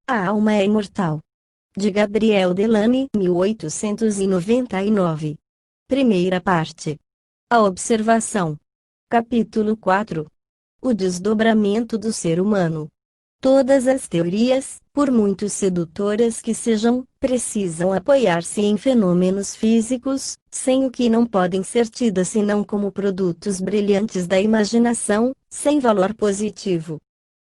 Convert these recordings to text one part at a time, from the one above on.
A alma é imortal. De Gabriel Delany, 1899. Primeira parte. A observação. Capítulo 4. O desdobramento do ser humano. Todas as teorias, por muito sedutoras que sejam, precisam apoiar-se em fenômenos físicos, sem o que não podem ser tidas senão como produtos brilhantes da imaginação, sem valor positivo.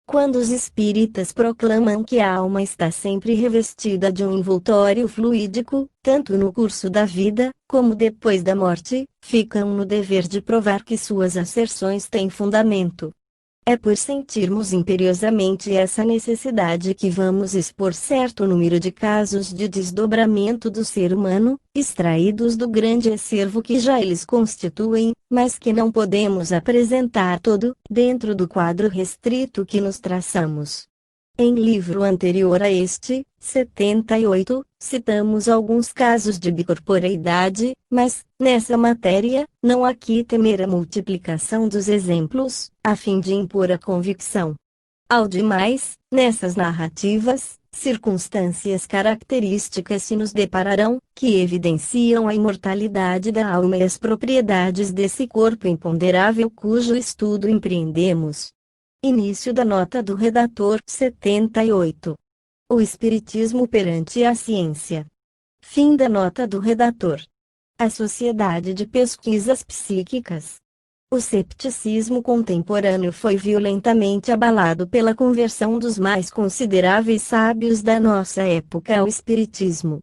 Quando os espíritas proclamam que a alma está sempre revestida de um envoltório fluídico, tanto no curso da vida, como depois da morte, ficam no dever de provar que suas asserções têm fundamento. É por sentirmos imperiosamente essa necessidade que vamos expor certo número de casos de desdobramento do ser humano, extraídos do grande acervo que já eles constituem, mas que não podemos apresentar todo, dentro do quadro restrito que nos traçamos. Em livro anterior a este, 78, citamos alguns casos de bicorporeidade, mas, nessa matéria, não há que temer a multiplicação dos exemplos, a fim de impor a convicção. Ao demais, nessas narrativas, circunstâncias características se nos depararão, que evidenciam a imortalidade da alma e as propriedades desse corpo imponderável cujo estudo empreendemos. Início da nota do redator 78. O Espiritismo perante a ciência. Fim da nota do redator. A Sociedade de Pesquisas Psíquicas. O cepticismo contemporâneo foi violentamente abalado pela conversão dos mais consideráveis sábios da nossa época ao Espiritismo.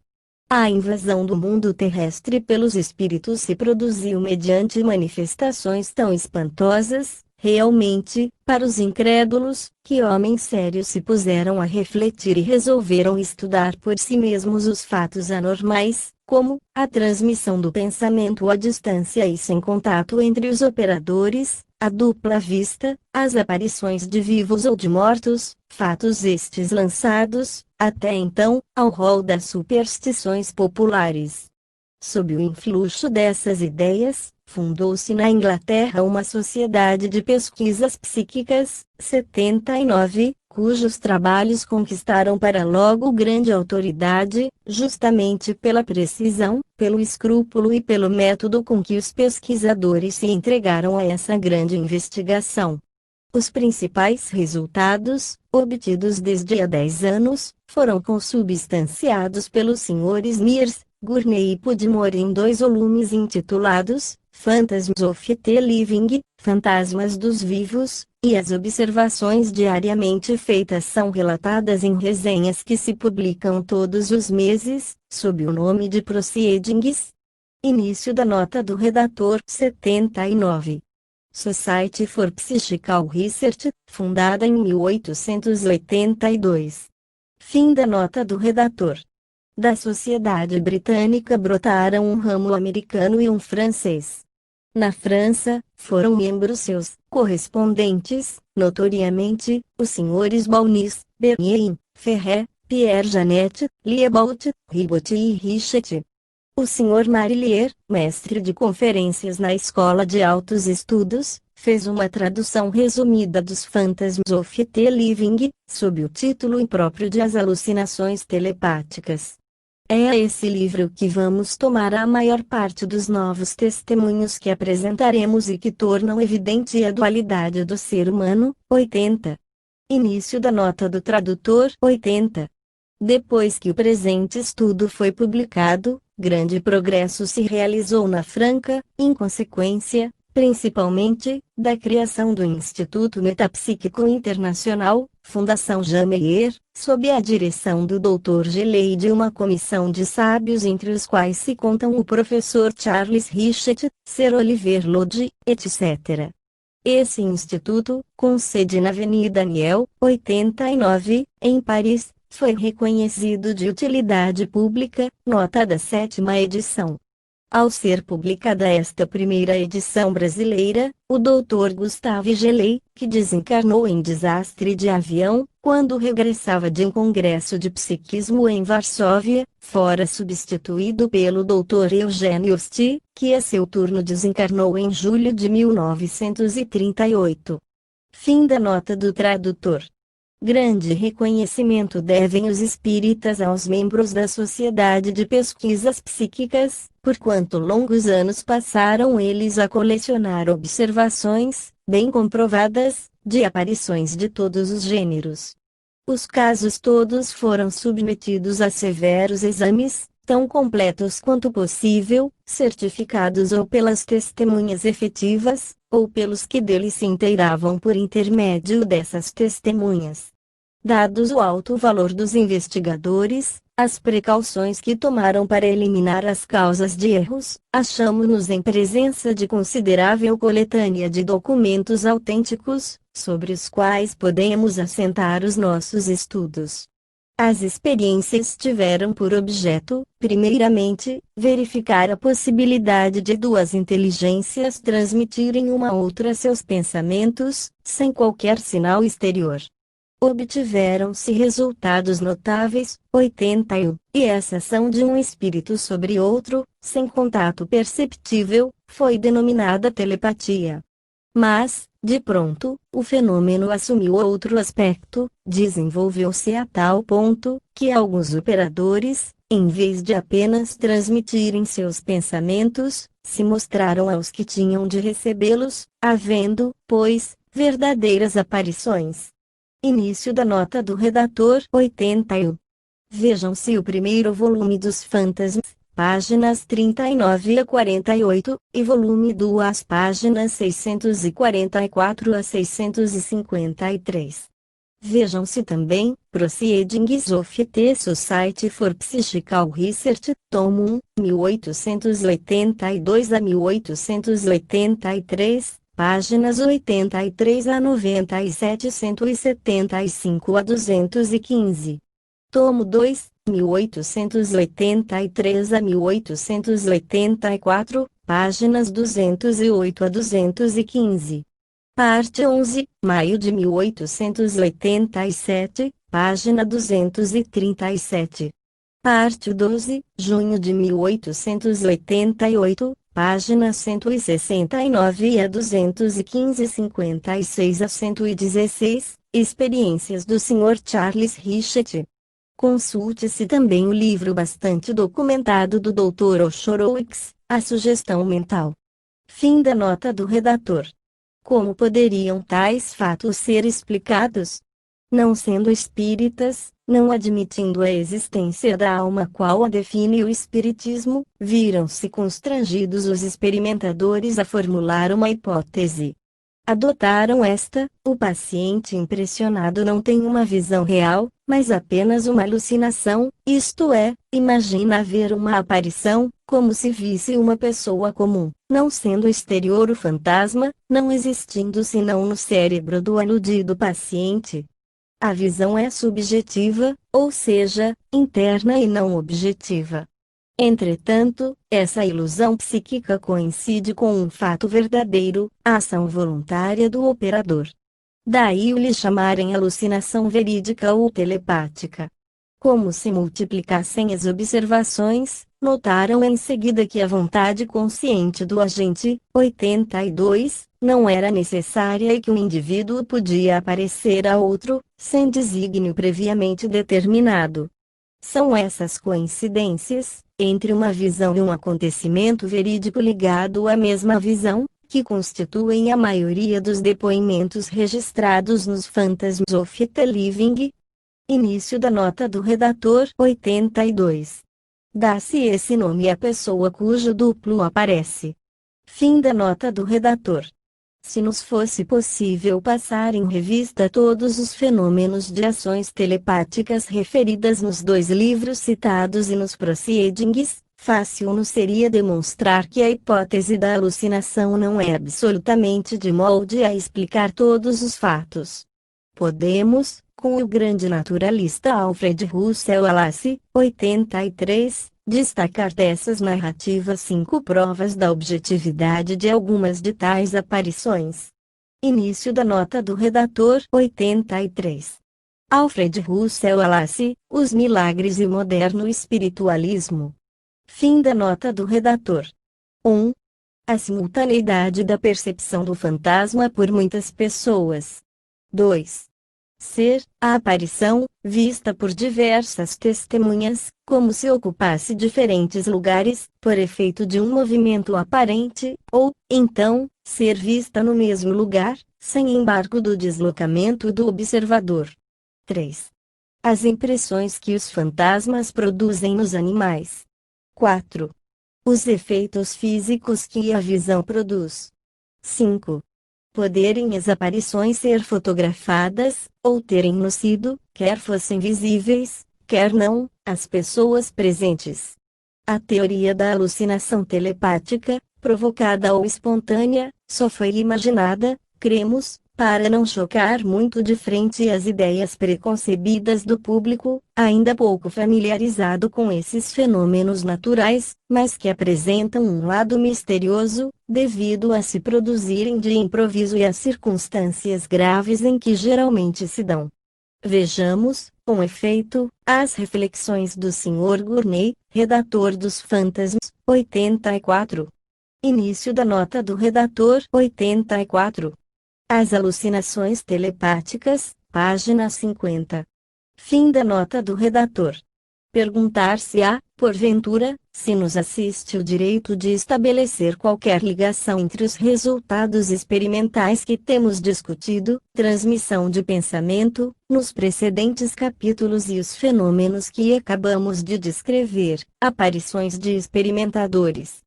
A invasão do mundo terrestre pelos espíritos se produziu mediante manifestações tão espantosas, realmente, para os incrédulos, que homens sérios se puseram a refletir e resolveram estudar por si mesmos os fatos anormais, como a transmissão do pensamento à distância e sem contato entre os operadores, a dupla vista, as aparições de vivos ou de mortos, fatos estes lançados, até então, ao rol das superstições populares. Sob o influxo dessas ideias, fundou-se na Inglaterra uma Sociedade de Pesquisas Psíquicas, 79, cujos trabalhos conquistaram para logo grande autoridade, justamente pela precisão, pelo escrúpulo e pelo método com que os pesquisadores se entregaram a essa grande investigação. Os principais resultados, obtidos desde há 10 anos, foram consubstanciados pelos Srs. Mears, Gurney e Pudmore em 2 volumes intitulados Phantasms of the Living, Fantasmas dos Vivos, e as observações diariamente feitas são relatadas em resenhas que se publicam todos os meses, sob o nome de Proceedings. Início da nota do redator 79. Society for Psychical Research, fundada em 1882. Fim da nota do redator. Da Sociedade Britânica brotaram um ramo americano e um francês. Na França, foram membros seus correspondentes, notoriamente, os Srs. Baunis, Bernier, Ferret, Pierre Janet, Liébault, Ribot e Richet. O Sr. Marillier, mestre de conferências na Escola de Altos Estudos, fez uma tradução resumida dos Phantasms of the Living, sob o título impróprio de As Alucinações Telepáticas. É a esse livro que vamos tomar a maior parte dos novos testemunhos que apresentaremos e que tornam evidente a dualidade do ser humano. 80. Início da nota do tradutor. 80. Depois que o presente estudo foi publicado, grande progresso se realizou na Franca, em consequência, principalmente, da criação do Instituto Metapsíquico Internacional, Fundação Jean Meyer, sob a direção do Dr. Geley e de uma comissão de sábios entre os quais se contam o professor Charles Richet, Sir Oliver Lodge, etc. Esse instituto, com sede na Avenida Niel, 89, em Paris, foi reconhecido de utilidade pública, nota da 7ª edição. Ao ser publicada esta primeira edição brasileira, o Dr. Gustave Geley, que desencarnou em desastre de avião, quando regressava de um congresso de psiquismo em Varsóvia, fora substituído pelo Dr. Eugênio Sti, que a seu turno desencarnou em julho de 1938. Fim da nota do tradutor. Grande reconhecimento devem os espíritas aos membros da Sociedade de Pesquisas Psíquicas, porquanto longos anos passaram eles a colecionar observações, bem comprovadas, de aparições de todos os gêneros. Os casos todos foram submetidos a severos exames, tão completos quanto possível, certificados ou pelas testemunhas efetivas, ou pelos que deles se inteiravam por intermédio dessas testemunhas. Dados o alto valor dos investigadores, as precauções que tomaram para eliminar as causas de erros, achamo-nos em presença de considerável coletânea de documentos autênticos, sobre os quais podemos assentar os nossos estudos. As experiências tiveram por objeto, primeiramente, verificar a possibilidade de duas inteligências transmitirem uma a outra seus pensamentos, sem qualquer sinal exterior. Obtiveram-se resultados notáveis, 81, e essa ação de um espírito sobre outro, sem contato perceptível, foi denominada telepatia. Mas, de pronto, o fenômeno assumiu outro aspecto, desenvolveu-se a tal ponto, que alguns operadores, em vez de apenas transmitirem seus pensamentos, se mostraram aos que tinham de recebê-los, havendo, pois, verdadeiras aparições. Início da nota do redator 81. Vejam-se o primeiro volume dos Fantasmas, páginas 39 a 48, e volume 2, páginas 644 a 653. Vejam-se também, Proceedings of the Society for Psychical Research, tomo 1, 1882 a 1883, páginas 83 a 97 175 a 215. Tomo 2, 1883 a 1884, páginas 208 a 215. Parte 11, maio de 1887, página 237. Parte 12, junho de 1888, página 169 a 215 56 a 116, experiências do Sr. Charles Richet. Consulte-se também o livro bastante documentado do Dr. Oshorovitz, A Sugestão Mental. Fim da nota do redator. Como poderiam tais fatos ser explicados? Não sendo espíritas, não admitindo a existência da alma qual a define o espiritismo, viram-se constrangidos os experimentadores a formular uma hipótese. Adotaram esta: o paciente impressionado não tem uma visão real, mas apenas uma alucinação, isto é, imagina ver uma aparição, como se visse uma pessoa comum, não sendo exterior o fantasma, não existindo senão no cérebro do aludido paciente. A visão é subjetiva, ou seja, interna e não objetiva. Entretanto, essa ilusão psíquica coincide com um fato verdadeiro, a ação voluntária do operador. Daí o lhe chamarem alucinação verídica ou telepática. Como se multiplicassem as observações, notaram em seguida que a vontade consciente do agente, 82, não era necessária e que o indivíduo podia aparecer a outro, sem desígnio previamente determinado. São essas coincidências, entre uma visão e um acontecimento verídico ligado à mesma visão, que constituem a maioria dos depoimentos registrados nos Phantasms of the Living. Início da nota do redator 82. Dá-se esse nome à pessoa cujo duplo aparece. Fim da nota do redator. Se nos fosse possível passar em revista todos os fenômenos de ações telepáticas referidas nos dois livros citados e nos Proceedings, fácil nos seria demonstrar que a hipótese da alucinação não é absolutamente de molde a explicar todos os fatos. Podemos, com o grande naturalista Alfred Russel Wallace, 83, destacar dessas narrativas 5 provas da objetividade de algumas de tais aparições. Início da nota do redator 83. Alfred Russel Wallace, Os Milagres e o Moderno Espiritualismo. Fim da nota do redator. 1. A simultaneidade da percepção do fantasma por muitas pessoas. 2. ser, a aparição, vista por diversas testemunhas, como se ocupasse diferentes lugares, por efeito de um movimento aparente, ou, então, ser vista no mesmo lugar, sem embargo do deslocamento do observador. 3. As impressões que os fantasmas produzem nos animais. 4. Os efeitos físicos que a visão produz. 5. Poderem as aparições ser fotografadas, ou terem-no sido, quer fossem visíveis, quer não, as pessoas presentes. A teoria da alucinação telepática, provocada ou espontânea, só foi imaginada, cremos, para não chocar muito de frente às ideias preconcebidas do público, ainda pouco familiarizado com esses fenômenos naturais, mas que apresentam um lado misterioso, devido a se produzirem de improviso e às circunstâncias graves em que geralmente se dão. Vejamos, com efeito, as reflexões do Sr. Gurney, redator dos Fantasmas, 84. Início da nota do redator, 84. As alucinações telepáticas, página 50. Fim da nota do redator. Perguntar-se-á, porventura, se nos assiste o direito de estabelecer qualquer ligação entre os resultados experimentais que temos discutido, transmissão de pensamento, nos precedentes capítulos e os fenômenos que acabamos de descrever, aparições de experimentadores.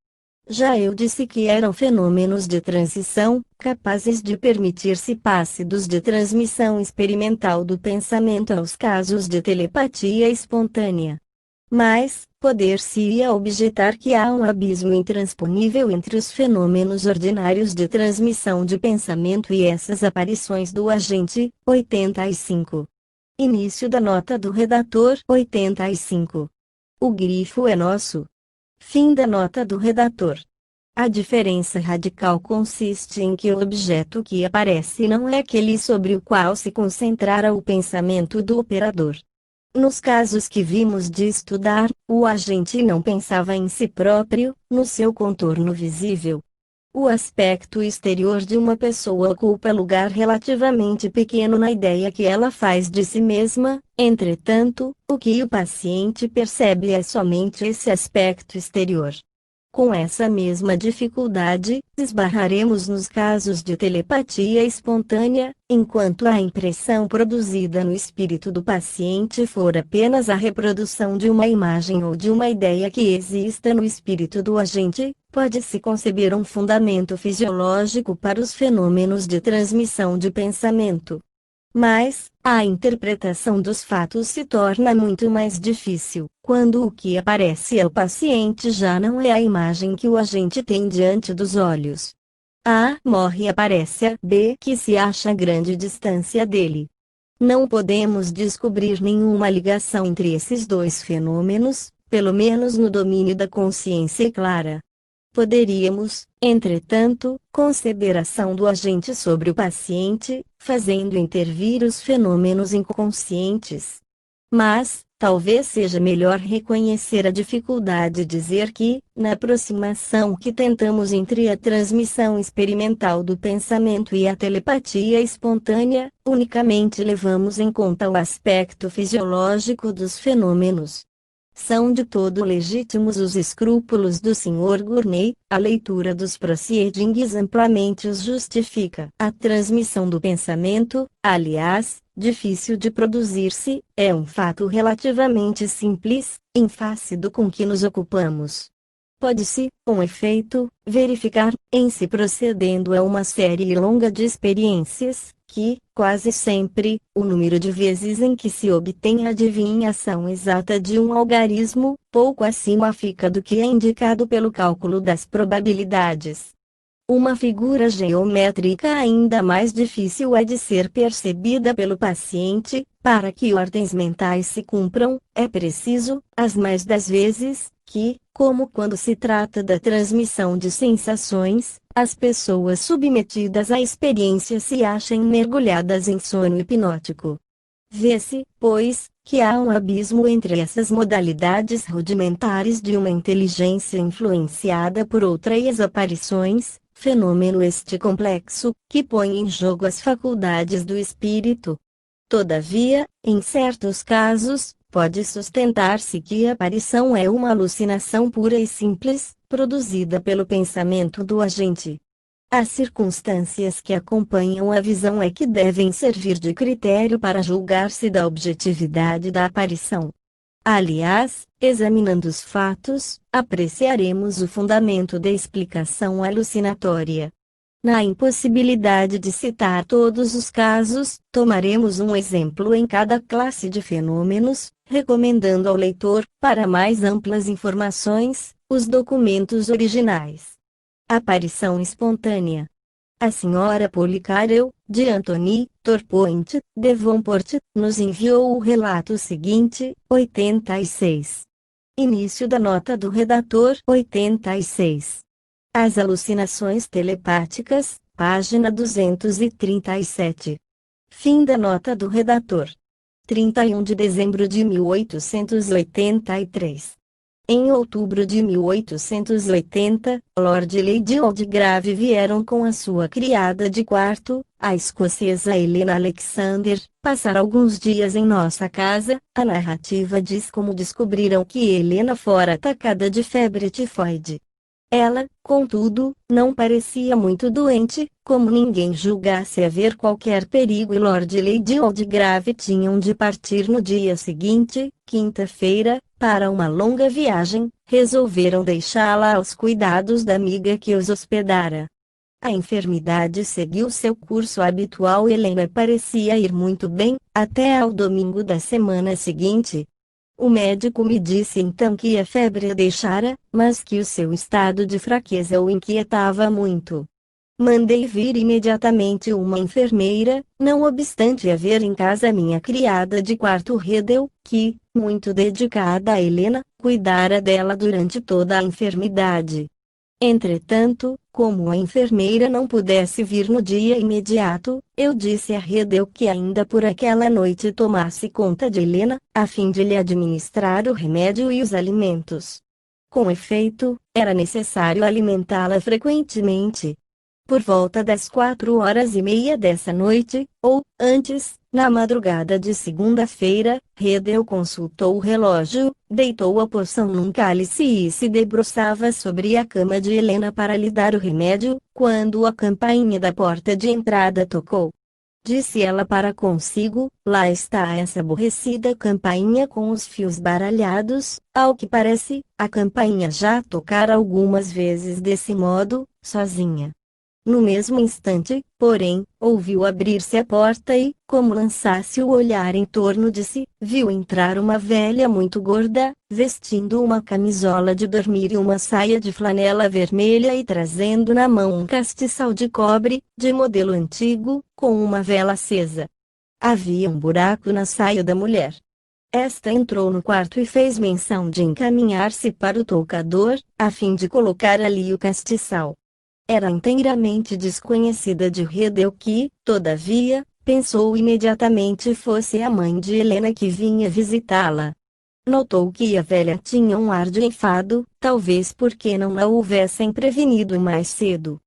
Já eu disse que eram fenômenos de transição, capazes de permitir-se passos de transmissão experimental do pensamento aos casos de telepatia espontânea. Mas, poder-se-ia objetar que há um abismo intransponível entre os fenômenos ordinários de transmissão de pensamento e essas aparições do agente, 85. Início da nota do redator, 85. O grifo é nosso. Fim da nota do redator. A diferença radical consiste em que o objeto que aparece não é aquele sobre o qual se concentrara o pensamento do operador. Nos casos que vimos de estudar, o agente não pensava em si próprio, no seu contorno visível. O aspecto exterior de uma pessoa ocupa lugar relativamente pequeno na ideia que ela faz de si mesma, entretanto, o que o paciente percebe é somente esse aspecto exterior. Com essa mesma dificuldade, esbarraremos nos casos de telepatia espontânea, enquanto a impressão produzida no espírito do paciente for apenas a reprodução de uma imagem ou de uma ideia que exista no espírito do agente, pode-se conceber um fundamento fisiológico para os fenômenos de transmissão de pensamento. Mas, a interpretação dos fatos se torna muito mais difícil, quando o que aparece ao paciente já não é a imagem que o agente tem diante dos olhos. A morre e aparece a B que se acha a grande distância dele. Não podemos descobrir nenhuma ligação entre esses dois fenômenos, pelo menos no domínio da consciência clara. Poderíamos, entretanto, conceber a ação do agente sobre o paciente, fazendo intervir os fenômenos inconscientes. Mas, talvez seja melhor reconhecer a dificuldade e dizer que, na aproximação que tentamos entre a transmissão experimental do pensamento e a telepatia espontânea, unicamente levamos em conta o aspecto fisiológico dos fenômenos. São de todo legítimos os escrúpulos do Sr. Gurney, a leitura dos proceedings amplamente os justifica. A transmissão do pensamento, aliás, difícil de produzir-se, é um fato relativamente simples, em face do com que nos ocupamos. Pode-se, com efeito, verificar, em se procedendo a uma série longa de experiências, que, quase sempre, o número de vezes em que se obtém a adivinhação exata de um algarismo, pouco acima fica do que é indicado pelo cálculo das probabilidades. Uma figura geométrica ainda mais difícil é de ser percebida pelo paciente. Para que ordens mentais se cumpram, é preciso, as mais das vezes, que, como quando se trata da transmissão de sensações, as pessoas submetidas à experiência se achem mergulhadas em sono hipnótico. Vê-se, pois, que há um abismo entre essas modalidades rudimentares de uma inteligência influenciada por outra e as aparições, fenômeno este complexo, que põe em jogo as faculdades do espírito. Todavia, em certos casos, pode sustentar-se que a aparição é uma alucinação pura e simples, produzida pelo pensamento do agente. As circunstâncias que acompanham a visão é que devem servir de critério para julgar-se da objetividade da aparição. Aliás, examinando os fatos, apreciaremos o fundamento da explicação alucinatória. Na impossibilidade de citar todos os casos, tomaremos um exemplo em cada classe de fenômenos, recomendando ao leitor, para mais amplas informações, os documentos originais. Aparição espontânea. A senhora Policarel, de Anthony Torpoint, Devonport, nos enviou o relato seguinte, 86. Início da nota do redator, 86. As alucinações telepáticas, página 237. Fim da nota do redator. 31 de dezembro de 1883. Em outubro de 1880, Lord e Lady Aldegrave vieram com a sua criada de quarto, a escocesa Helena Alexander, passar alguns dias em nossa casa. A narrativa diz como descobriram que Helena fora atacada de febre tifoide. Ela, contudo, não parecia muito doente, como ninguém julgasse haver qualquer perigo, e Lord e Lady Aldegrave tinham de partir no dia seguinte, quinta-feira, para uma longa viagem. Resolveram deixá-la aos cuidados da amiga que os hospedara. A enfermidade seguiu seu curso habitual e Helena parecia ir muito bem, até ao domingo da semana seguinte. O médico me disse então que a febre a deixara, mas que o seu estado de fraqueza o inquietava muito. Mandei vir imediatamente uma enfermeira, não obstante haver em casa minha criada de quarto Redel, que, muito dedicada a Helena, cuidara dela durante toda a enfermidade. Entretanto, como a enfermeira não pudesse vir no dia imediato, eu disse a Redel que ainda por aquela noite tomasse conta de Helena, a fim de lhe administrar o remédio e os alimentos. Com efeito, era necessário alimentá-la frequentemente. Por volta das 4h30 dessa noite, ou, antes, na madrugada de segunda-feira, Redel consultou o relógio, deitou a poção num cálice e se debruçava sobre a cama de Helena para lhe dar o remédio, quando a campainha da porta de entrada tocou. Disse ela para consigo, lá está essa aborrecida campainha com os fios baralhados. Ao que parece, a campainha já tocara algumas vezes desse modo, sozinha. No mesmo instante, porém, ouviu abrir-se a porta e, como lançasse o olhar em torno de si, viu entrar uma velha muito gorda, vestindo uma camisola de dormir e uma saia de flanela vermelha e trazendo na mão um castiçal de cobre, de modelo antigo, com uma vela acesa. Havia um buraco na saia da mulher. Esta entrou no quarto e fez menção de encaminhar-se para o toucador, a fim de colocar ali o castiçal. Era inteiramente desconhecida de Redel que, todavia, pensou imediatamente fosse a mãe de Helena que vinha visitá-la. Notou que a velha tinha um ar de enfado, talvez porque não a houvessem prevenido mais cedo.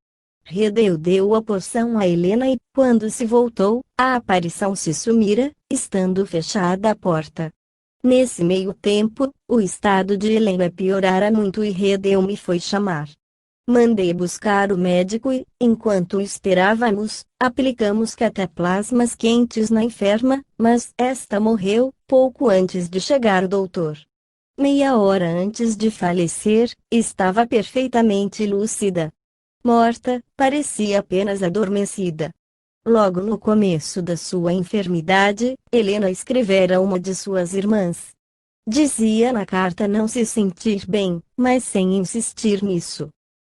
Redel deu a poção a Helena e, quando se voltou, a aparição se sumira, estando fechada a porta. Nesse meio tempo, o estado de Helena piorara muito e Redel me foi chamar. Mandei buscar o médico e, enquanto esperávamos, aplicamos cataplasmas quentes na enferma, mas esta morreu, pouco antes de chegar o doutor. Meia hora antes de falecer, estava perfeitamente lúcida. Morta, parecia apenas adormecida. Logo no começo da sua enfermidade, Helena escrevera a uma de suas irmãs. Dizia na carta não se sentir bem, mas sem insistir nisso.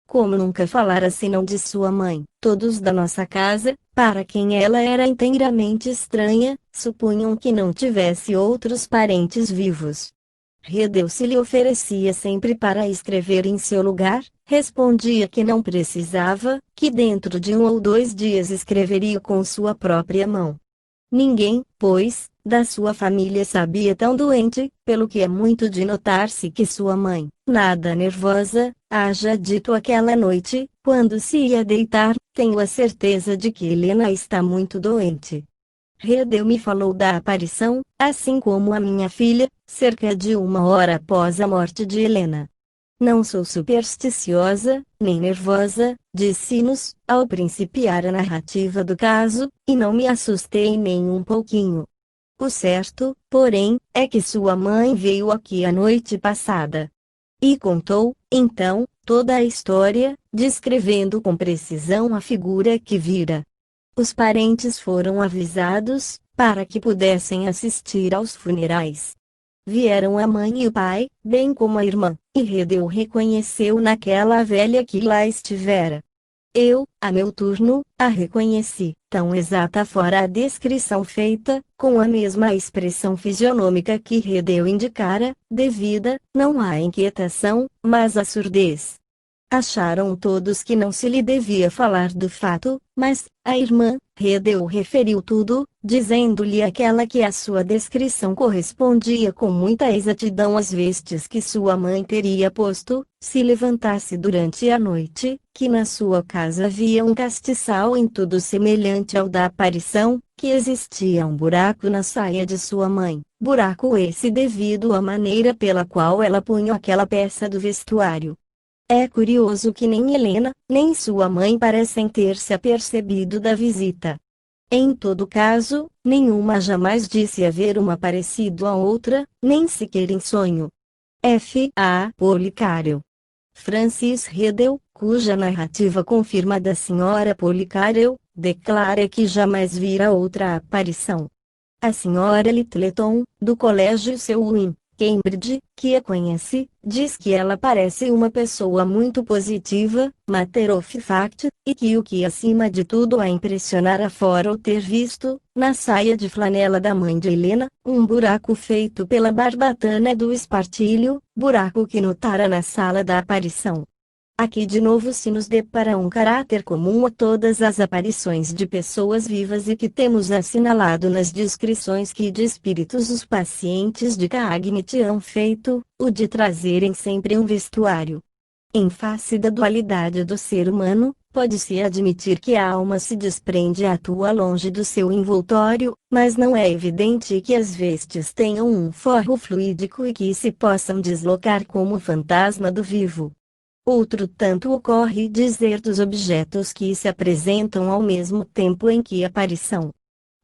Como nunca falara senão de sua mãe, todos da nossa casa, para quem ela era inteiramente estranha, supunham que não tivesse outros parentes vivos. Redel se lhe oferecia sempre para escrever em seu lugar, respondia que não precisava, que dentro de 1 ou 2 dias escreveria com sua própria mão. Ninguém, pois, da sua família sabia tão doente, pelo que é muito de notar-se que sua mãe, nada nervosa, haja dito aquela noite, quando se ia deitar, tenho a certeza de que Helena está muito doente. Redel me falou da aparição, assim como a minha filha, cerca de 1 hora após a morte de Helena. Não sou supersticiosa, nem nervosa, disse-nos, ao principiar a narrativa do caso, e não me assustei nem um pouquinho. O certo, porém, é que sua mãe veio aqui a noite passada. E contou, então, toda a história, descrevendo com precisão a figura que vira. Os parentes foram avisados, para que pudessem assistir aos funerais. Vieram a mãe e o pai, bem como a irmã, e Redel reconheceu naquela velha que lá estivera. Eu, a meu turno, a reconheci, tão exata fora a descrição feita, com a mesma expressão fisionômica que Redel indicara, devida, não à inquietação, mas à surdez. Acharam todos que não se lhe devia falar do fato, mas, a irmã, Redel referiu tudo, dizendo-lhe aquela que a sua descrição correspondia com muita exatidão às vestes que sua mãe teria posto, se levantasse durante a noite, que na sua casa havia um castiçal em tudo semelhante ao da aparição, que existia um buraco na saia de sua mãe, buraco esse devido à maneira pela qual ela punha aquela peça do vestuário. É curioso que nem Helena, nem sua mãe parecem ter se apercebido da visita. Em todo caso, nenhuma jamais disse haver uma parecido à outra, nem sequer em sonho. F. A. Policario. Francis Redel, cuja narrativa confirma da Sra. Policario, declara que jamais vira outra aparição. A Sra. Littleton, do Colégio Selwyn, Cambridge, que a conhece, diz que ela parece uma pessoa muito positiva, matter of fact, e que o que acima de tudo a impressionara fora o ter visto, na saia de flanela da mãe de Helena, um buraco feito pela barbatana do espartilho, buraco que notara na sala da aparição. Aqui de novo se nos depara um caráter comum a todas as aparições de pessoas vivas e que temos assinalado nas descrições que de espíritos os pacientes de Cagney han feito, o de trazerem sempre um vestuário. Em face da dualidade do ser humano, pode-se admitir que a alma se desprende e atua longe do seu envoltório, mas não é evidente que as vestes tenham um forro fluídico e que se possam deslocar como o fantasma do vivo. Outro tanto ocorre dizer dos objetos que se apresentam ao mesmo tempo em que aparição.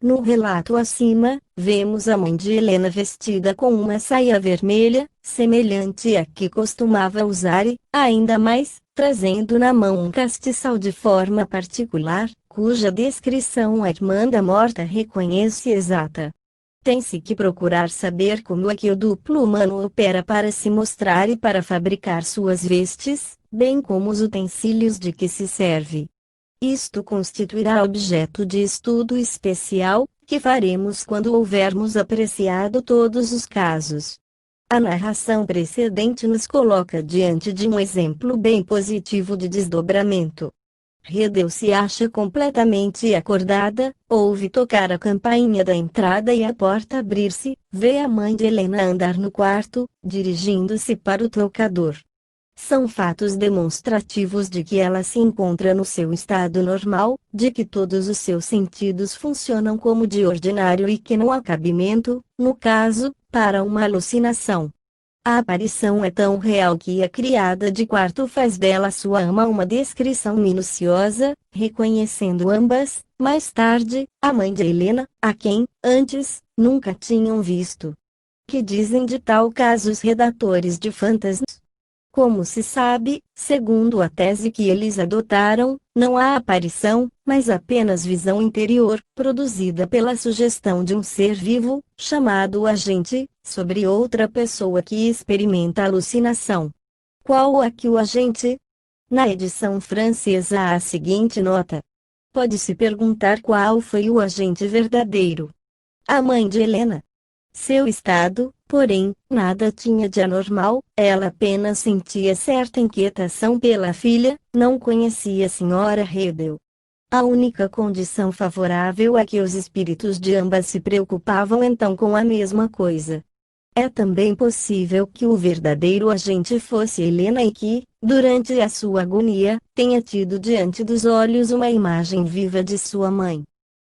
No relato acima, vemos a mãe de Helena vestida com uma saia vermelha, semelhante à que costumava usar e, ainda mais, trazendo na mão um castiçal de forma particular, cuja descrição a irmã da morta reconhece exata. Tem-se que procurar saber como é que o duplo humano opera para se mostrar e para fabricar suas vestes, bem como os utensílios de que se serve. Isto constituirá objeto de estudo especial, que faremos quando houvermos apreciado todos os casos. A narração precedente nos coloca diante de um exemplo bem positivo de desdobramento. Redel se acha completamente acordada, ouve tocar a campainha da entrada e a porta abrir-se, vê a mãe de Helena andar no quarto, dirigindo-se para o toucador. São fatos demonstrativos de que ela se encontra no seu estado normal, de que todos os seus sentidos funcionam como de ordinário e que não há cabimento, no caso, para uma alucinação. A aparição é tão real que a criada de quarto faz dela sua ama uma descrição minuciosa, reconhecendo ambas, mais tarde, a mãe de Helena, a quem, antes, nunca tinham visto. Que dizem de tal caso os redatores de fantasmas? Como se sabe, segundo a tese que eles adotaram, não há aparição, mas apenas visão interior, produzida pela sugestão de um ser vivo, chamado agente, sobre outra pessoa que experimenta alucinação. Qual é que o agente? Na edição francesa há a seguinte nota. Pode-se perguntar qual foi o agente verdadeiro. A mãe de Helena. Seu estado, porém, nada tinha de anormal, ela apenas sentia certa inquietação pela filha, não conhecia a Sra. Redel. A única condição favorável é que os espíritos de ambas se preocupavam então com a mesma coisa. É também possível que o verdadeiro agente fosse Helena e que, durante a sua agonia, tenha tido diante dos olhos uma imagem viva de sua mãe.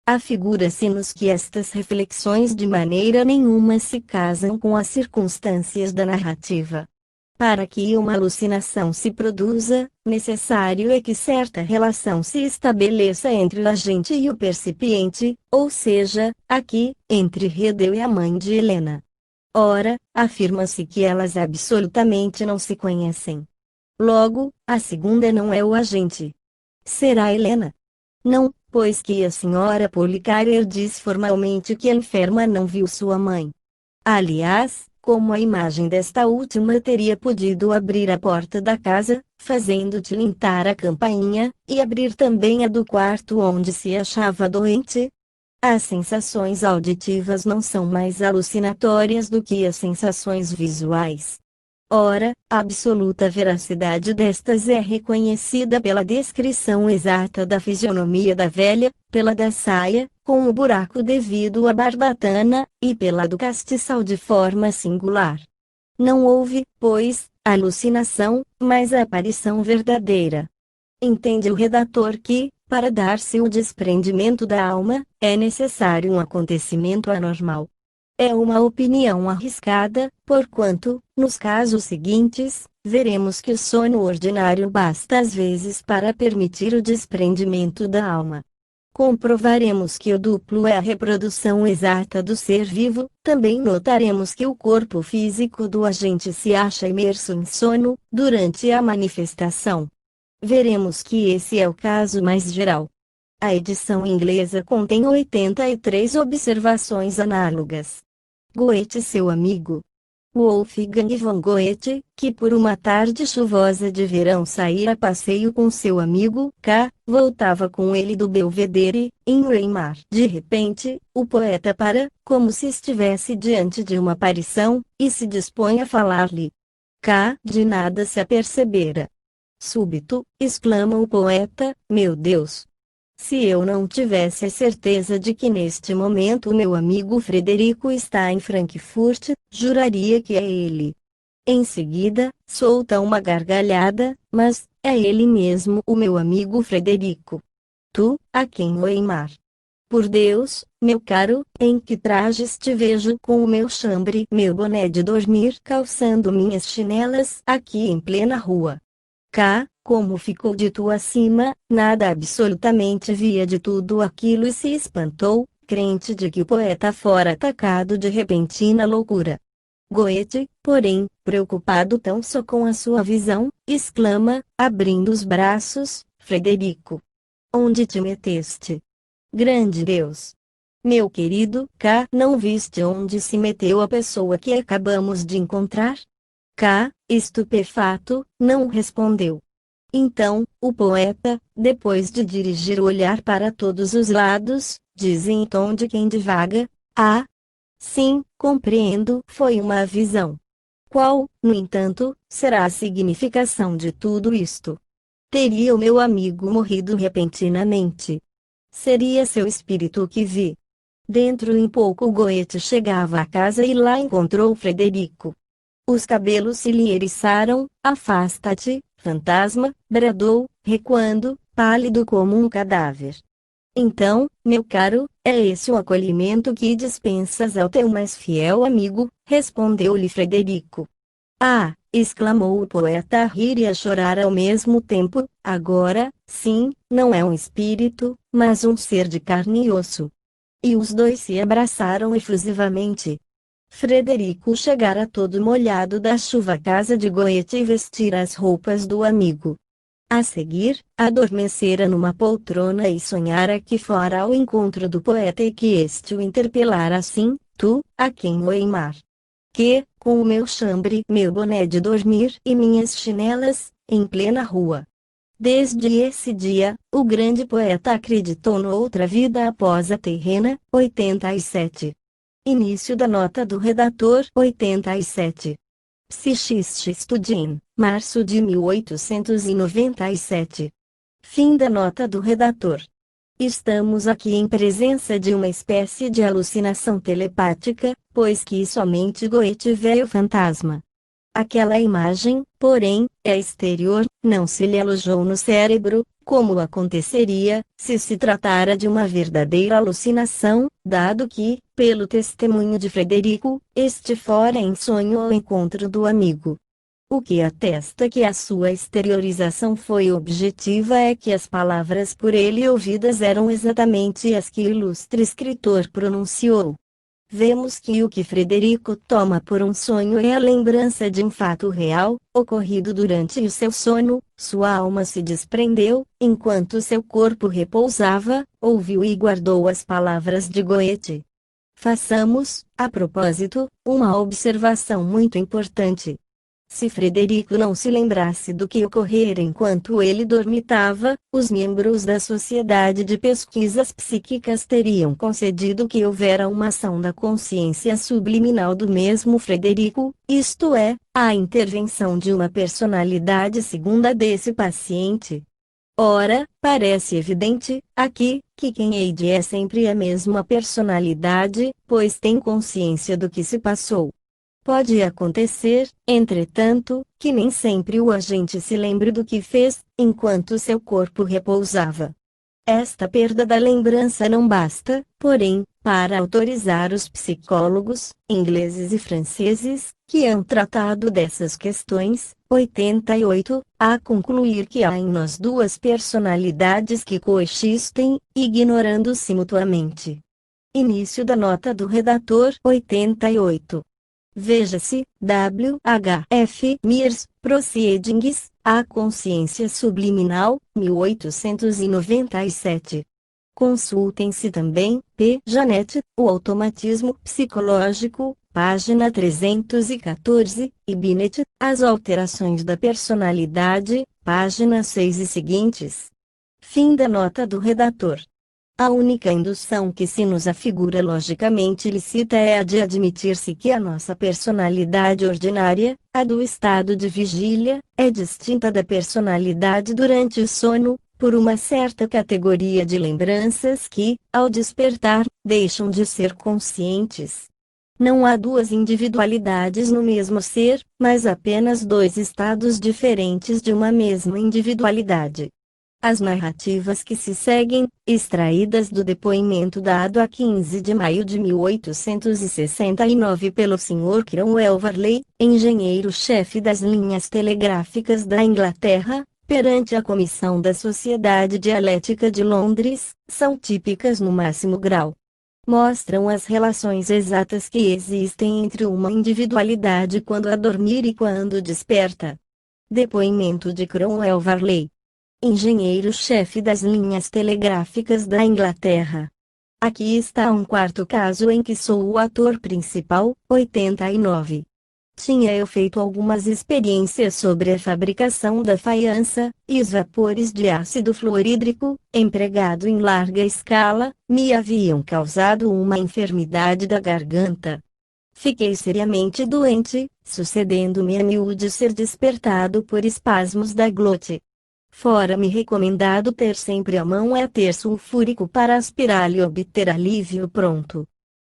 Afigura-se-nos que estas reflexões de maneira nenhuma se casam com as circunstâncias da narrativa. Para que uma alucinação se produza, necessário é que certa relação se estabeleça entre o agente e o percipiente, ou seja, aqui, entre Redeu e a mãe de Helena. Ora, afirma-se que elas absolutamente não se conhecem. Logo, a segunda não é o agente. Será Helena? Não, pois que a senhora Policarrer diz formalmente que a enferma não viu sua mãe. Aliás, como a imagem desta última teria podido abrir a porta da casa, fazendo tilintar a campainha, e abrir também a do quarto onde se achava doente? As sensações auditivas não são mais alucinatórias do que as sensações visuais. Ora, a absoluta veracidade destas é reconhecida pela descrição exata da fisionomia da velha, pela da saia, com o buraco devido à barbatana, e pela do castiçal de forma singular. Não houve, pois, alucinação, mas a aparição verdadeira. Entende o redator que, para dar-se o desprendimento da alma, é necessário um acontecimento anormal. É uma opinião arriscada, porquanto, nos casos seguintes, veremos que o sono ordinário basta às vezes para permitir o desprendimento da alma. Comprovaremos que o duplo é a reprodução exata do ser vivo, também notaremos que o corpo físico do agente se acha imerso em sono, durante a manifestação. Veremos que esse é o caso mais geral. A edição inglesa contém 83 observações análogas. Goethe, seu amigo Wolfgang von Goethe, que por uma tarde chuvosa de verão saíra a passeio com seu amigo K, voltava com ele do Belvedere, em Weimar. De repente, o poeta para, como se estivesse diante de uma aparição, e se dispõe a falar-lhe. K de nada se apercebera. Súbito, exclama o poeta, meu Deus! Se eu não tivesse a certeza de que neste momento o meu amigo Frederico está em Frankfurt, juraria que é ele. Em seguida, solta uma gargalhada, mas, é ele mesmo o meu amigo Frederico. Tu, a quem Weimar? Por Deus, meu caro, em que trajes te vejo com o meu chambre, meu boné de dormir, calçando minhas chinelas, aqui em plena rua. Cá, como ficou dito acima, nada absolutamente via de tudo aquilo e se espantou, crente de que o poeta fora atacado de repentina loucura. Goethe, porém, preocupado tão só com a sua visão, exclama, abrindo os braços, Frederico. Onde te meteste? Grande Deus! Meu querido K, não viste onde se meteu a pessoa que acabamos de encontrar? K, estupefato, não respondeu. Então, o poeta, depois de dirigir o olhar para todos os lados, diz em tom de quem divaga, ah! Sim, compreendo, foi uma visão. Qual, no entanto, será a significação de tudo isto? Teria o meu amigo morrido repentinamente? Seria seu espírito que vi. Dentro em pouco Goethe chegava à casa e lá encontrou Frederico. Os cabelos se lhe eriçaram, afasta-te, fantasma, bradou, recuando, pálido como um cadáver. Então, meu caro, é esse o acolhimento que dispensas ao teu mais fiel amigo, respondeu-lhe Frederico. Ah! Exclamou o poeta a rir e a chorar ao mesmo tempo, agora, sim, não é um espírito, mas um ser de carne e osso. E os dois se abraçaram efusivamente. Frederico chegara todo molhado da chuva à casa de Goethe e vestira as roupas do amigo. A seguir, adormecera numa poltrona e sonhara que fora ao encontro do poeta e que este o interpelara assim, tu, a quem Weimar? Que, com o meu chambre, meu boné de dormir e minhas chinelas, em plena rua. Desde esse dia, o grande poeta acreditou noutra vida após a terrena, 87. Início da nota do redator, 87. Psychische Studien, março de 1897. Fim da nota do redator. Estamos aqui em presença de uma espécie de alucinação telepática, pois que somente Goethe vê o fantasma. Aquela imagem, porém, é exterior, não se lhe alojou no cérebro, como aconteceria, se se tratara de uma verdadeira alucinação, dado que, pelo testemunho de Frederico, este fora em sonho ao encontro do amigo. O que atesta que a sua exteriorização foi objetiva é que as palavras por ele ouvidas eram exatamente as que o ilustre escritor pronunciou. Vemos que o que Frederico toma por um sonho é a lembrança de um fato real, ocorrido durante o seu sono. Sua alma se desprendeu, enquanto seu corpo repousava, ouviu e guardou as palavras de Goethe. Façamos, a propósito, uma observação muito importante. Se Frederico não se lembrasse do que ocorrera enquanto ele dormitava, os membros da Sociedade de Pesquisas Psíquicas teriam concedido que houvera uma ação da consciência subliminal do mesmo Frederico, isto é, a intervenção de uma personalidade segunda desse paciente. Ora, parece evidente, aqui, que quem Eide é sempre a mesma personalidade, pois tem consciência do que se passou. Pode acontecer, entretanto, que nem sempre o agente se lembre do que fez, enquanto seu corpo repousava. Esta perda da lembrança não basta, porém, para autorizar os psicólogos, ingleses e franceses, que han tratado dessas questões, 88, a concluir que há em nós duas personalidades que coexistem, ignorando-se mutuamente. Início da nota do redator 88. Veja-se, W. H. F. Mears, Proceedings, A Consciência Subliminal, 1897. Consultem-se também, P. Janet, O Automatismo Psicológico, página 314, e Binet, As Alterações da Personalidade, página 6 e seguintes. Fim da nota do redator. A única indução que se nos afigura logicamente lícita é a de admitir-se que a nossa personalidade ordinária, a do estado de vigília, é distinta da personalidade durante o sono, por uma certa categoria de lembranças que, ao despertar, deixam de ser conscientes. Não há duas individualidades no mesmo ser, mas apenas dois estados diferentes de uma mesma individualidade. As narrativas que se seguem, extraídas do depoimento dado a 15 de maio de 1869 pelo Sr. Cromwell Varley, engenheiro-chefe das linhas telegráficas da Inglaterra, perante a Comissão da Sociedade Dialética de Londres, são típicas no máximo grau. Mostram as relações exatas que existem entre uma individualidade quando a dormir e quando desperta. Depoimento de Cromwell Varley, engenheiro-chefe das linhas telegráficas da Inglaterra. Aqui está um quarto caso em que sou o ator principal, 89. Tinha eu feito algumas experiências sobre a fabricação da faiança, e os vapores de ácido fluorídrico, empregado em larga escala, me haviam causado uma enfermidade da garganta. Fiquei seriamente doente, sucedendo-me a miúde ser despertado por espasmos da glote. Fora-me recomendado ter sempre à mão éter sulfúrico para aspirar e obter alívio pronto.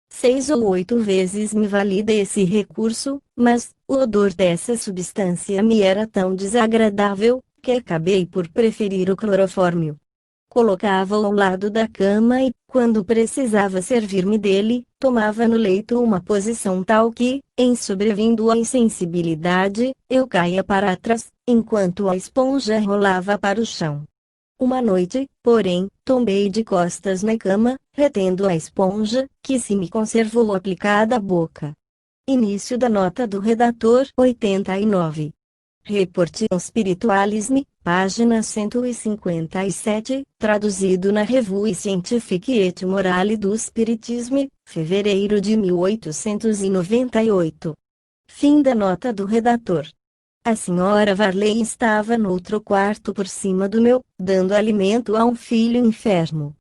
6 ou 8 vezes me vali desse recurso, mas o odor dessa substância me era tão desagradável, que acabei por preferir o clorofórmio. Colocava-o ao lado da cama e, quando precisava servir-me dele, tomava no leito uma posição tal que, em sobrevindo a insensibilidade, eu caía para trás, enquanto a esponja rolava para o chão. Uma noite, porém, tombei de costas na cama, retendo a esponja, que se me conservou aplicada à boca. Início da nota do redator 89. Reportion Spiritualisme, página 157, traduzido na Revue Scientifique et Morale do Spiritisme, fevereiro de 1898. Fim da nota do redator. A senhora Varley estava no outro quarto por cima do meu, dando alimento a um filho enfermo.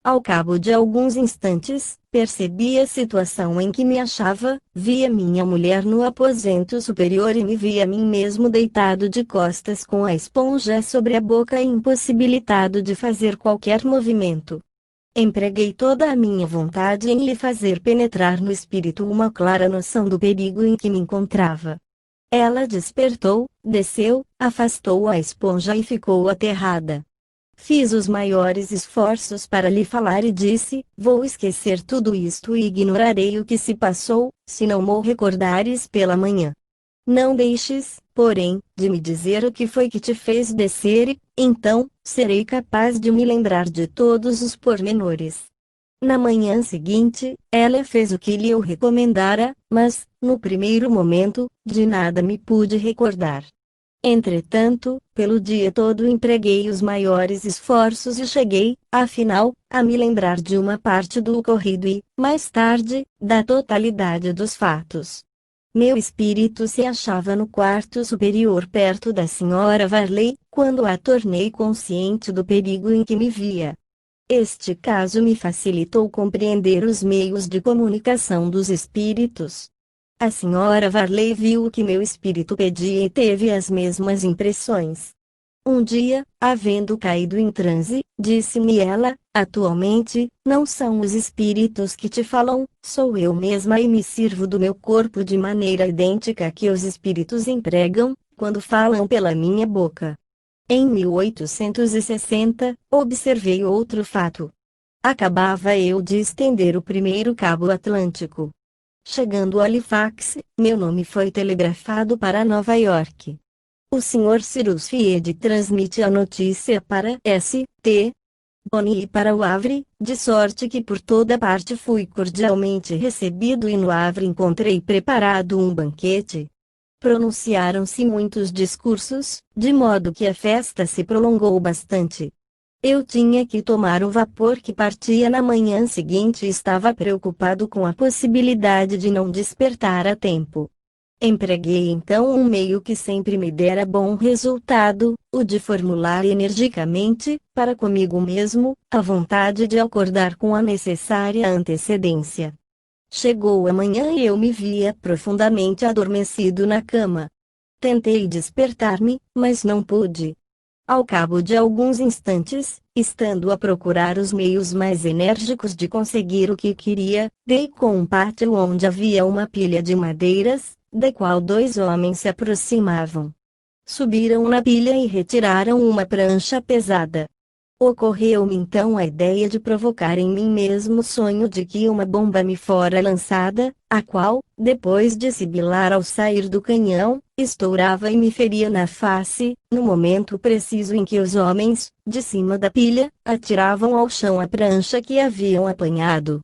Ao cabo de alguns instantes, percebi a situação em que me achava, via minha mulher no aposento superior e me via a mim mesmo deitado de costas com a esponja sobre a boca e impossibilitado de fazer qualquer movimento. Empreguei toda a minha vontade em lhe fazer penetrar no espírito uma clara noção do perigo em que me encontrava. Ela despertou, desceu, afastou a esponja e ficou aterrada. Fiz os maiores esforços para lhe falar e disse: vou esquecer tudo isto e ignorarei o que se passou, se não me recordares pela manhã. Não deixes, porém, de me dizer o que foi que te fez descer e, então, serei capaz de me lembrar de todos os pormenores. Na manhã seguinte, ela fez o que lhe eu recomendara, mas, no primeiro momento, de nada me pude recordar. Entretanto, pelo dia todo empreguei os maiores esforços e cheguei, afinal, a me lembrar de uma parte do ocorrido e, mais tarde, da totalidade dos fatos. Meu espírito se achava no quarto superior perto da Sra. Varley, quando a tornei consciente do perigo em que me via. Este caso me facilitou compreender os meios de comunicação dos espíritos. A Sra. Varley viu o que meu espírito pedia e teve as mesmas impressões. Um dia, havendo caído em transe, disse-me ela: atualmente, não são os espíritos que te falam, sou eu mesma e me sirvo do meu corpo de maneira idêntica que os espíritos empregam, quando falam pela minha boca. Em 1860, observei outro fato. Acabava eu de estender o primeiro cabo atlântico. Chegando a Halifax, meu nome foi telegrafado para Nova York. O Sr. Cyrus Field transmite a notícia para St. Bonnie e para o Havre, de sorte que por toda parte fui cordialmente recebido e no Havre encontrei preparado um banquete. Pronunciaram-se muitos discursos, de modo que a festa se prolongou bastante. Eu tinha que tomar o vapor que partia na manhã seguinte e estava preocupado com a possibilidade de não despertar a tempo. Empreguei então um meio que sempre me dera bom resultado, o de formular energicamente, para comigo mesmo, a vontade de acordar com a necessária antecedência. Chegou a manhã e eu me via profundamente adormecido na cama. Tentei despertar-me, mas não pude. Ao cabo de alguns instantes, estando a procurar os meios mais enérgicos de conseguir o que queria, dei com um pátio onde havia uma pilha de madeiras, da qual dois homens se aproximavam. Subiram na pilha e retiraram uma prancha pesada. Ocorreu-me então a ideia de provocar em mim mesmo o sonho de que uma bomba me fora lançada, a qual, depois de sibilar ao sair do canhão, estourava e me feria na face, no momento preciso em que os homens, de cima da pilha, atiravam ao chão a prancha que haviam apanhado.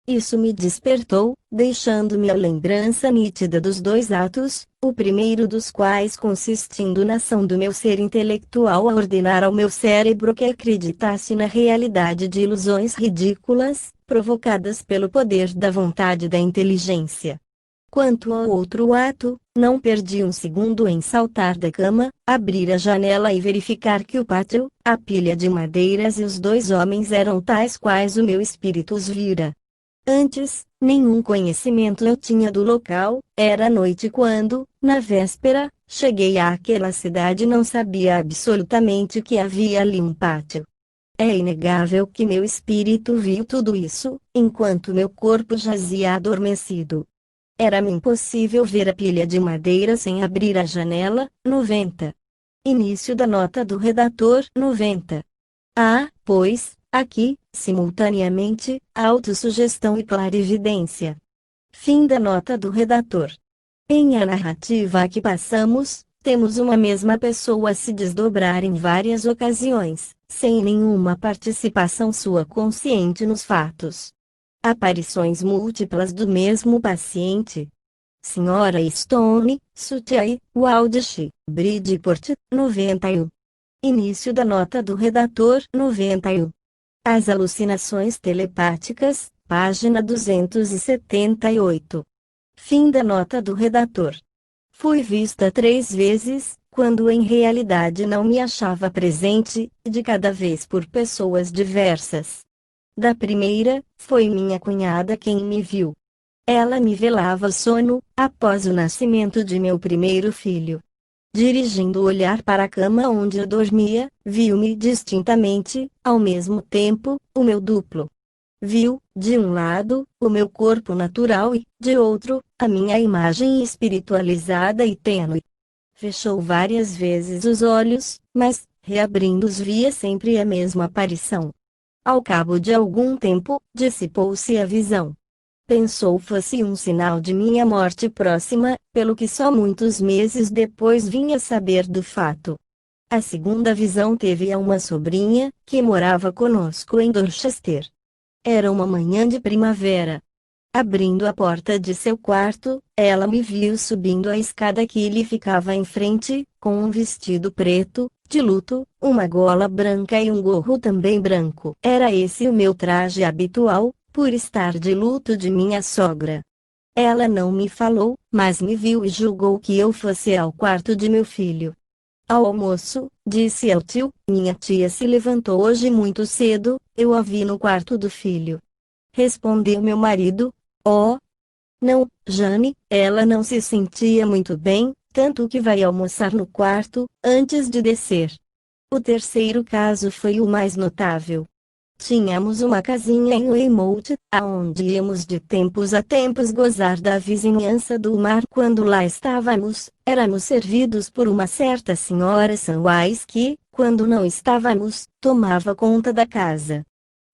Isso me despertou, deixando-me a lembrança nítida dos dois atos, o primeiro dos quais consistindo na ação do meu ser intelectual a ordenar ao meu cérebro que acreditasse na realidade de ilusões ridículas, provocadas pelo poder da vontade e da inteligência. Quanto ao outro ato, não perdi um segundo em saltar da cama, abrir a janela e verificar que o pátio, a pilha de madeiras e os dois homens eram tais quais o meu espírito os vira. Antes, nenhum conhecimento eu tinha do local, era noite quando, na véspera, cheguei àquela cidade e não sabia absolutamente que havia ali um pátio. É inegável que meu espírito viu tudo isso, enquanto meu corpo jazia adormecido. Era-me impossível ver a pilha de madeira sem abrir a janela. 90. Início da nota do redator. 90. Pois, aqui, simultaneamente, autossugestão e clarividência. Fim da nota do redator. Em a narrativa a que passamos, temos uma mesma pessoa a se desdobrar em várias ocasiões, sem nenhuma participação sua consciente nos fatos. Aparições múltiplas do mesmo paciente. Sra. Stone, Sutiai, Waldish, Bridgeport, 91. Início da nota do redator. 91. As alucinações telepáticas, página 278. Fim da nota do redator. Fui vista 3 vezes, quando em realidade não me achava presente, de cada vez por pessoas diversas. Da primeira, foi minha cunhada quem me viu. Ela me velava o sono, após o nascimento de meu primeiro filho. Dirigindo o olhar para a cama onde eu dormia, viu-me distintamente, ao mesmo tempo, o meu duplo. Viu, de um lado, o meu corpo natural e, de outro, a minha imagem espiritualizada e tênue. Fechou várias vezes os olhos, mas, reabrindo-os, via sempre a mesma aparição. Ao cabo de algum tempo, dissipou-se a visão. Pensou fosse um sinal de minha morte próxima, pelo que só muitos meses depois vinha saber do fato. A segunda visão teve a uma sobrinha, que morava conosco em Dorchester. Era uma manhã de primavera. Abrindo a porta de seu quarto, ela me viu subindo a escada que lhe ficava em frente, com um vestido preto, de luto, uma gola branca e um gorro também branco. Era esse o meu traje habitual, por estar de luto de minha sogra. Ela não me falou, mas me viu e julgou que eu fosse ao quarto de meu filho. Ao almoço, disse ao tio, minha tia se levantou hoje muito cedo, eu a vi no quarto do filho. Respondeu meu marido, oh, não, Jane, ela não se sentia muito bem, tanto que vai almoçar no quarto, antes de descer. O terceiro caso foi o mais notável. Tínhamos uma casinha em Weymouth, aonde íamos de tempos a tempos gozar da vizinhança do mar. Quando lá estávamos, éramos servidos por uma certa senhora Samwise que, quando não estávamos, tomava conta da casa.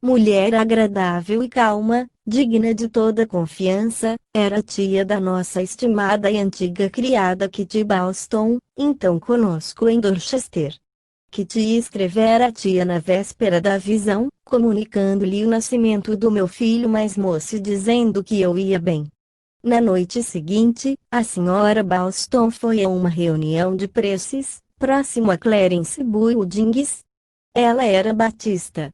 Mulher agradável e calma, digna de toda confiança, era tia da nossa estimada e antiga criada Kitty Balston, então conosco em Dorchester. Kitty escrevera à tia na véspera da visão, comunicando-lhe o nascimento do meu filho mais moço e dizendo que eu ia bem. Na noite seguinte, a senhora Balston foi a uma reunião de preces, próximo a Clarence Buildings. Ela era batista.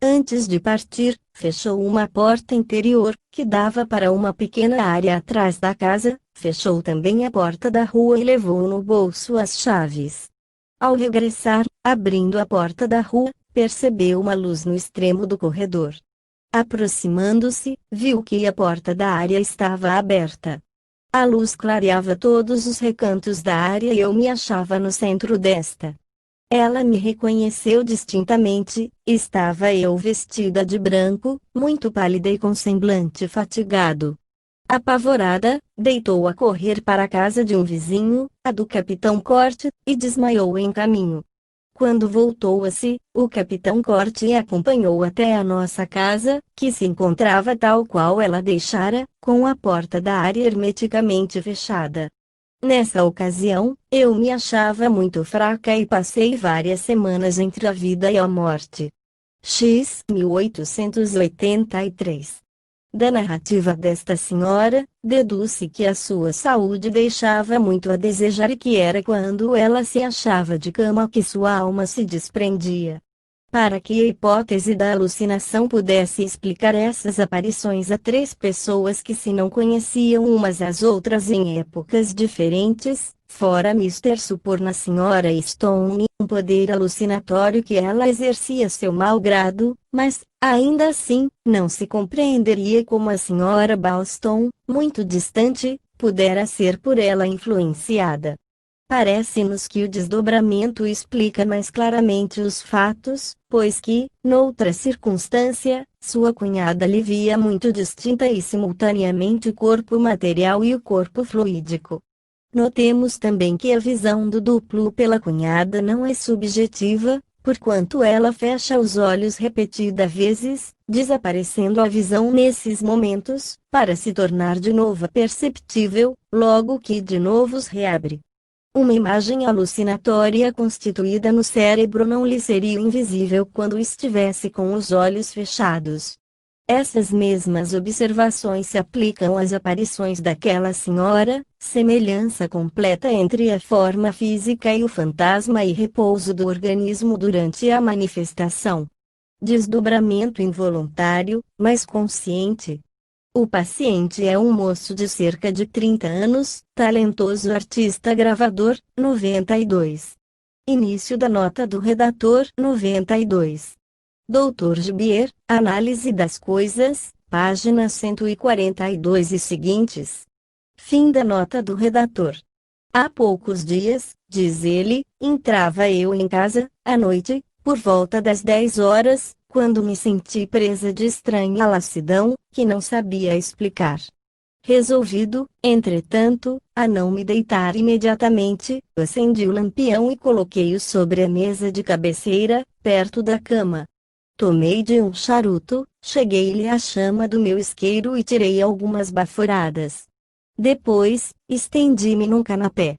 Antes de partir, fechou uma porta interior, que dava para uma pequena área atrás da casa, fechou também a porta da rua e levou no bolso as chaves. Ao regressar, abrindo a porta da rua, percebeu uma luz no extremo do corredor. Aproximando-se, viu que a porta da área estava aberta. A luz clareava todos os recantos da área e eu me achava no centro desta. Ela me reconheceu distintamente, estava eu vestida de branco, muito pálida e com semblante fatigado. Apavorada, deitou a correr para a casa de um vizinho, a do Capitão Corte, e desmaiou em caminho. Quando voltou a si, o Capitão Corte a acompanhou até a nossa casa, que se encontrava tal qual ela deixara, com a porta da área hermeticamente fechada. Nessa ocasião, eu me achava muito fraca e passei várias semanas entre a vida e a morte. X 1883. Da narrativa desta senhora, deduz-se que a sua saúde deixava muito a desejar e que era quando ela se achava de cama que sua alma se desprendia. Para que a hipótese da alucinação pudesse explicar essas aparições a três pessoas que se não conheciam umas às outras em épocas diferentes, fora Mr. supor na senhora Stone um poder alucinatório que ela exercia a seu mau grado, mas, ainda assim, não se compreenderia como a senhora Balston, muito distante, pudera ser por ela influenciada. Parece-nos que o desdobramento explica mais claramente os fatos, pois que, noutra circunstância, sua cunhada lhe via muito distinta e simultaneamente o corpo material e o corpo fluídico. Notemos também que a visão do duplo pela cunhada não é subjetiva, porquanto ela fecha os olhos repetidas vezes, desaparecendo a visão nesses momentos, para se tornar de novo perceptível, logo que de novo os reabre. Uma imagem alucinatória constituída no cérebro não lhe seria invisível quando estivesse com os olhos fechados. Essas mesmas observações se aplicam às aparições daquela senhora, semelhança completa entre a forma física e o fantasma e repouso do organismo durante a manifestação. Desdobramento involuntário, mas consciente. O paciente é um moço de cerca de 30 anos, talentoso artista gravador, 92. Início da nota do redator, 92. Dr. Gibier, Análise das Coisas, páginas 142 e seguintes. Fim da nota do redator. Há poucos dias, diz ele, entrava eu em casa, à noite, por volta das 10 horas, quando me senti presa de estranha lassidão, que não sabia explicar. Resolvido, entretanto, a não me deitar imediatamente, acendi o lampião e coloquei-o sobre a mesa de cabeceira, perto da cama. Tomei de um charuto, cheguei-lhe a chama do meu isqueiro e tirei algumas baforadas. Depois, estendi-me num canapé.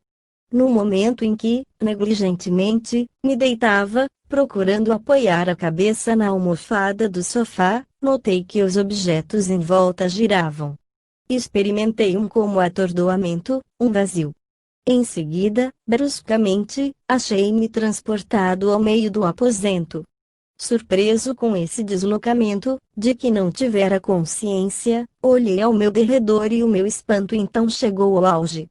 No momento em que, negligentemente, me deitava, procurando apoiar a cabeça na almofada do sofá, notei que os objetos em volta giravam. Experimentei um como atordoamento, um vazio. Em seguida, bruscamente, achei-me transportado ao meio do aposento. Surpreso com esse deslocamento, de que não tivera consciência, olhei ao meu derredor e o meu espanto então chegou ao auge.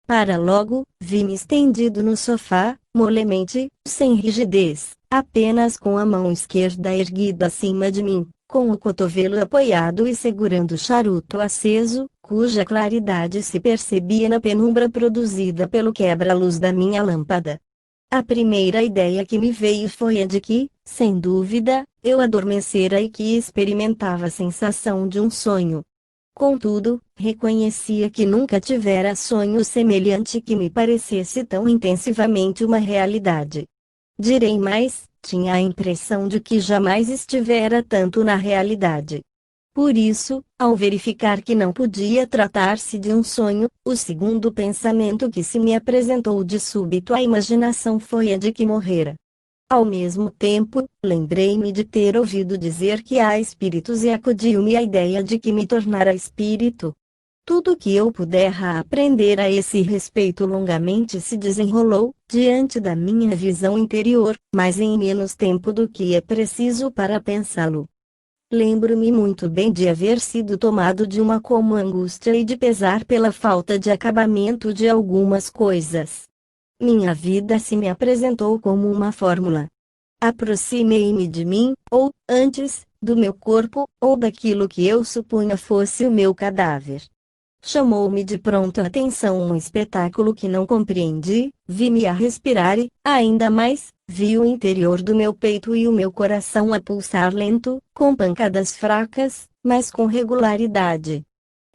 Para logo, vi-me estendido no sofá, molemente, sem rigidez, apenas com a mão esquerda erguida acima de mim, com o cotovelo apoiado e segurando o charuto aceso, cuja claridade se percebia na penumbra produzida pelo quebra-luz da minha lâmpada. A primeira ideia que me veio foi a de que, sem dúvida, eu adormecera e que experimentava a sensação de um sonho. Contudo, reconhecia que nunca tivera sonho semelhante que me parecesse tão intensivamente uma realidade. Direi mais, tinha a impressão de que jamais estivera tanto na realidade. Por isso, ao verificar que não podia tratar-se de um sonho, o segundo pensamento que se me apresentou de súbito à imaginação foi a de que morrera. Ao mesmo tempo, lembrei-me de ter ouvido dizer que há espíritos e acudiu-me a ideia de que me tornara espírito. Tudo o que eu pudera aprender a esse respeito longamente se desenrolou, diante da minha visão interior, mas em menos tempo do que é preciso para pensá-lo. Lembro-me muito bem de haver sido tomado de uma como angústia e de pesar pela falta de acabamento de algumas coisas. Minha vida se me apresentou como uma fórmula. Aproximei-me de mim, ou, antes, do meu corpo, ou daquilo que eu supunha fosse o meu cadáver. Chamou-me de pronto a atenção um espetáculo que não compreendi, vi-me a respirar e, ainda mais, vi o interior do meu peito e o meu coração a pulsar lento, com pancadas fracas, mas com regularidade.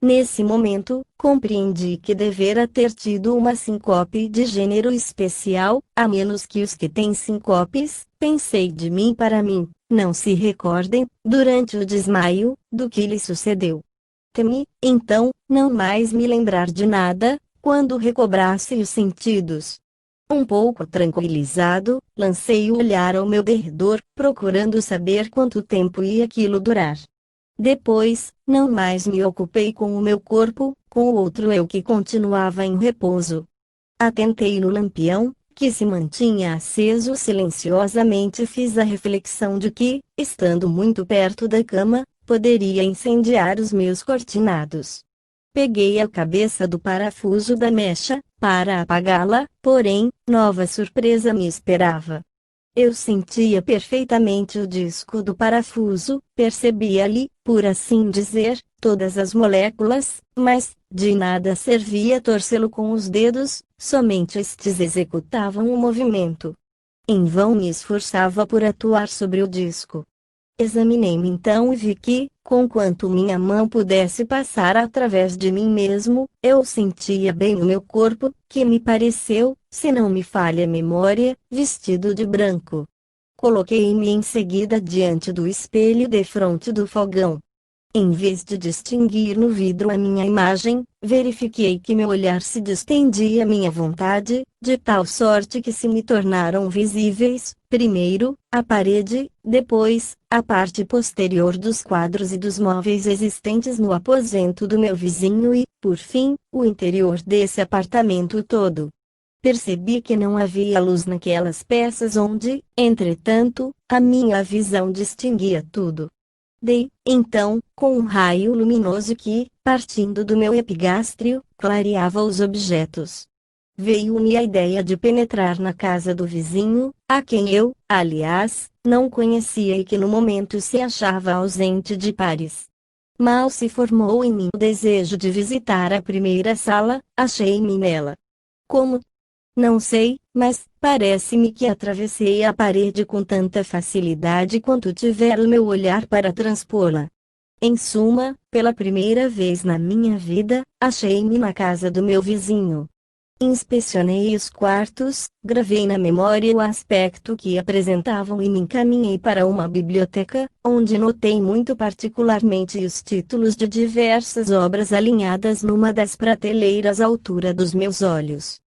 Nesse momento, compreendi que devera ter tido uma sincope de gênero especial, a menos que os que têm sincopes, pensei de mim para mim, não se recordem, durante o desmaio, do que lhe sucedeu. Temi, então, não mais me lembrar de nada, quando recobrasse os sentidos. Um pouco tranquilizado, lancei o olhar ao meu derredor, procurando saber quanto tempo ia aquilo durar. Depois, não mais me ocupei com o meu corpo, com o outro eu que continuava em repouso. Atentei no lampião, que se mantinha aceso silenciosamente e fiz a reflexão de que, estando muito perto da cama, poderia incendiar os meus cortinados. Peguei a cabeça do parafuso da mecha, para apagá-la, porém, nova surpresa me esperava. Eu sentia perfeitamente o disco do parafuso, percebia ali, por assim dizer, todas as moléculas, mas, de nada servia torcê-lo com os dedos, somente estes executavam o movimento. Em vão me esforçava por atuar sobre o disco. Examinei-me então e vi que, conquanto minha mão pudesse passar através de mim mesmo, eu sentia bem o meu corpo, que me pareceu, se não me falha a memória, vestido de branco. Coloquei-me em seguida diante do espelho defronte do fogão. Em vez de distinguir no vidro a minha imagem, verifiquei que meu olhar se distendia à minha vontade, de tal sorte que se me tornaram visíveis, primeiro, a parede, depois, a parte posterior dos quadros e dos móveis existentes no aposento do meu vizinho e, por fim, o interior desse apartamento todo. Percebi que não havia luz naquelas peças onde, entretanto, a minha visão distinguia tudo. Dei, então, com um raio luminoso que, partindo do meu epigástrio, clareava os objetos. Veio-me a ideia de penetrar na casa do vizinho, a quem eu, aliás, não conhecia e que no momento se achava ausente de pares. Mal se formou em mim o desejo de visitar a primeira sala, achei-me nela. Como Não sei, mas parece-me que atravessei a parede com tanta facilidade quanto tiver o meu olhar para transpô-la. Em suma, pela primeira vez na minha vida, achei-me na casa do meu vizinho. Inspecionei os quartos, gravei na memória o aspecto que apresentavam e me encaminhei para uma biblioteca, onde notei muito particularmente os títulos de diversas obras alinhadas numa das prateleiras à altura dos meus olhos.